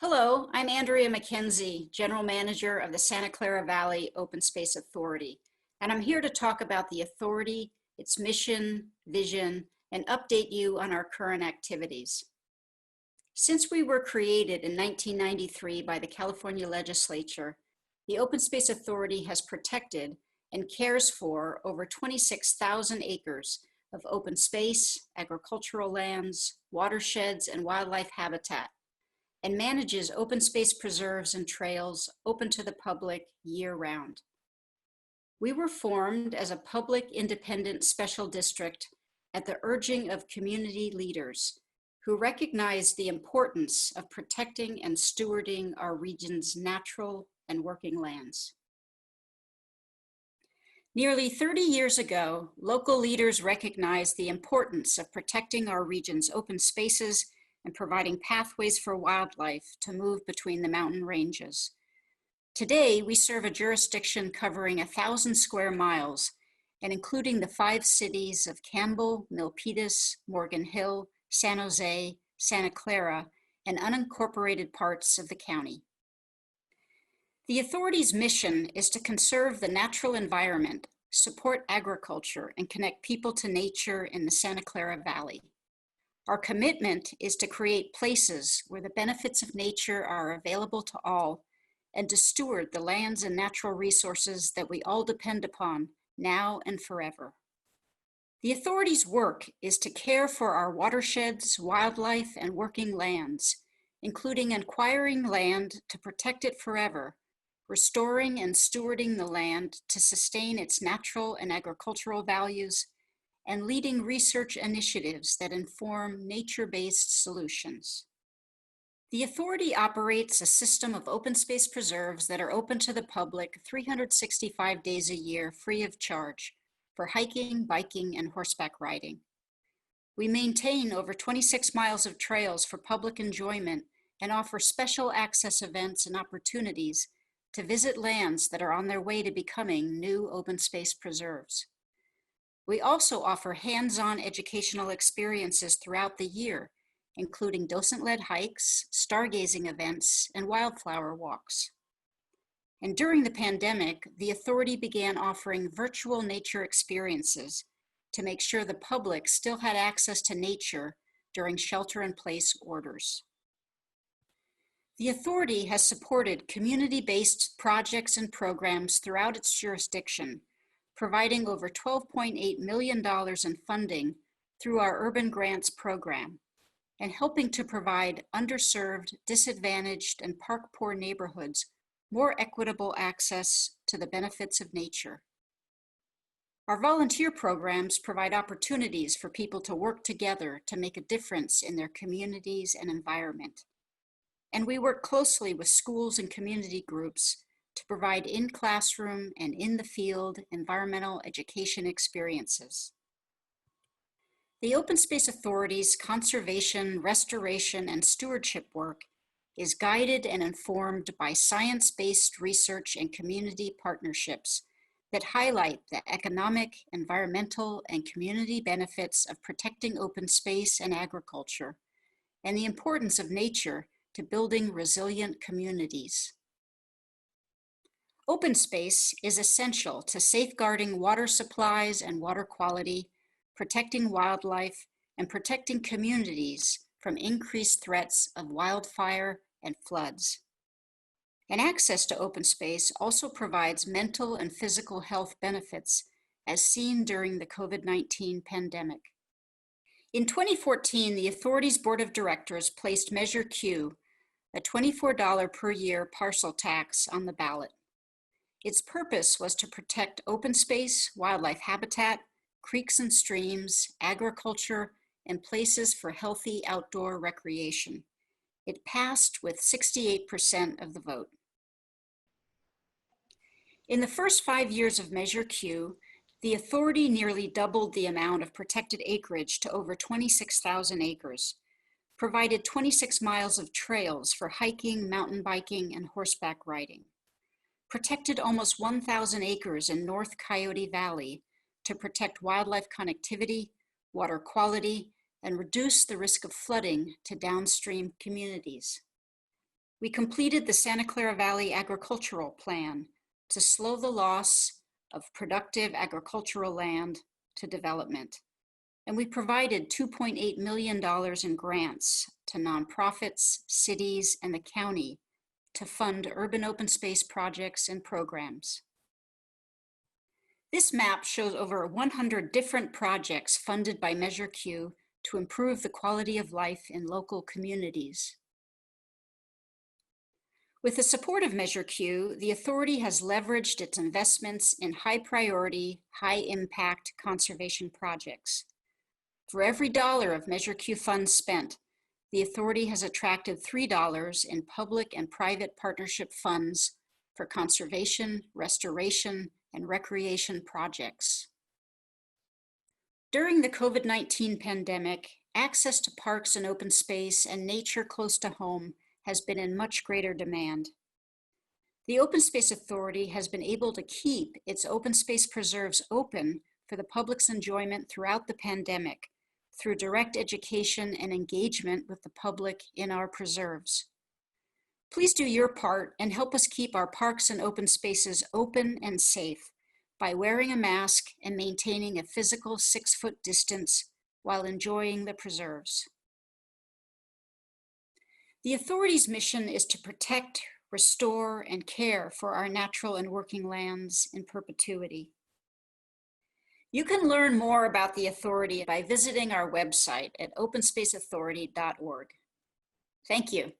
Hello, I'm Andrea Mackenzie, General Manager of the Santa Clara Valley Open Space Authority, and I'm here to talk about the authority, its mission, vision, and update you on our current activities. Since we were created in 1993 by the California Legislature, the Open Space Authority has protected and cares for over 26,000 acres of open space, agricultural lands, watersheds, and wildlife habitat, and manages open space preserves and trails open to the public year-round. We were formed as a public independent special district at the urging of community leaders who recognized the importance of protecting and stewarding our region's natural and working lands. Nearly 30 years ago, local leaders recognized the importance of protecting our region's open spaces and providing pathways for wildlife to move between the mountain ranges. Today, we serve a jurisdiction covering 1,000 square miles and including the 5 cities of Campbell, Milpitas, Morgan Hill, San Jose, Santa Clara, and unincorporated parts of the county. The authority's mission is to conserve the natural environment, support agriculture, and connect people to nature in the Santa Clara Valley. Our commitment is to create places where the benefits of nature are available to all and to steward the lands and natural resources that we all depend upon now and forever. The authority's work is to care for our watersheds, wildlife, and working lands, including acquiring land to protect it forever, restoring and stewarding the land to sustain its natural and agricultural values, and leading research initiatives that inform nature-based solutions. The authority operates a system of open space preserves that are open to the public 365 days a year free of charge for hiking, biking, and horseback riding. We maintain over 26 miles of trails for public enjoyment and offer special access events and opportunities to visit lands that are on their way to becoming new open space preserves. We also offer hands-on educational experiences throughout the year, including docent-led hikes, stargazing events, and wildflower walks. And during the pandemic, the authority began offering virtual nature experiences to make sure the public still had access to nature during shelter-in-place orders. The authority has supported community-based projects and programs throughout its jurisdiction, providing over $12.8 million in funding through our Urban Grants program, and helping to provide underserved, disadvantaged, and park-poor neighborhoods more equitable access to the benefits of nature. Our volunteer programs provide opportunities for people to work together to make a difference in their communities and environment. And we work closely with schools and community groups to provide in-classroom and in-the-field environmental education experiences. The Open Space Authority's conservation, restoration, and stewardship work is guided and informed by science-based research and community partnerships that highlight the economic, environmental, and community benefits of protecting open space and agriculture, and the importance of nature to building resilient communities. Open space is essential to safeguarding water supplies and water quality, protecting wildlife, and protecting communities from increased threats of wildfire and floods. And access to open space also provides mental and physical health benefits, as seen during the COVID-19 pandemic. In 2014, the authority's board of directors placed Measure Q, a $24 per year parcel tax, on the ballot. Its purpose was to protect open space, wildlife habitat, creeks and streams, agriculture, and places for healthy outdoor recreation. It passed with 68% of the vote. In the first 5 years of Measure Q, the authority nearly doubled the amount of protected acreage to over 26,000 acres, provided 26 miles of trails for hiking, mountain biking, and horseback riding, protected almost 1,000 acres in North Coyote Valley to protect wildlife connectivity, water quality, and reduce the risk of flooding to downstream communities. We completed the Santa Clara Valley Agricultural Plan to slow the loss of productive agricultural land to development. And we provided $2.8 million in grants to nonprofits, cities, and the county to fund urban open space projects and programs. This map shows over 100 different projects funded by Measure Q to improve the quality of life in local communities. With the support of Measure Q, the authority has leveraged its investments in high-priority, high-impact conservation projects. For every dollar of Measure Q funds spent, the authority has attracted $3 in public and private partnership funds for conservation, restoration, and recreation projects. During the COVID-19 pandemic, access to parks and open space and nature close to home has been in much greater demand. The Open Space Authority has been able to keep its open space preserves open for the public's enjoyment throughout the pandemic through direct education and engagement with the public in our preserves. Please do your part and help us keep our parks and open spaces open and safe by wearing a mask and maintaining a physical 6-foot distance while enjoying the preserves. The authority's mission is to protect, restore, and care for our natural and working lands in perpetuity. You can learn more about the authority by visiting our website at openspaceauthority.org. Thank you.